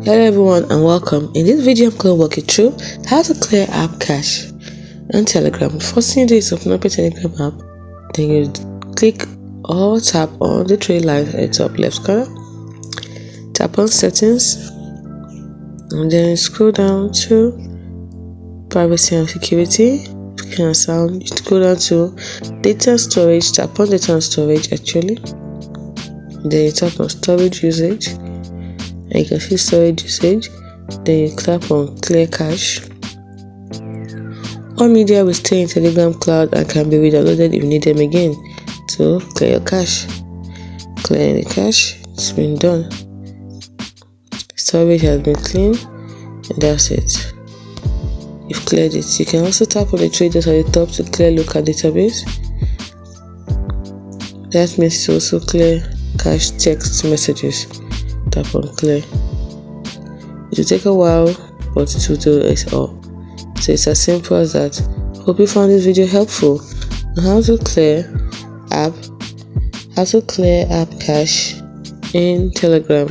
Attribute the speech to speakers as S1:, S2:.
S1: Hello everyone and welcome. In this video I'm going to walk you through how to clear app cache on Telegram. First thing you do is open up a Telegram app, then you click or tap on the three lines at the top left corner, tap on settings, and then scroll down to privacy and security. Click on sound, you scroll down to data and storage, tap on data and storage actually, then you tap on storage usage. And you can see storage usage, then you tap on clear cache. All media will stay in Telegram cloud and can be re-downloaded if you need them again. So clear your cache. Clearing the cache, it's been done. Storage has been cleaned, and that's it. You've cleared it. You can also tap on the three dots at the top to clear local database. That means you also clear cache text messages. Tap on clear. It will take a while, but it will do it all. So it's as simple as that. Hope you found this video helpful on how to clear app cache in Telegram.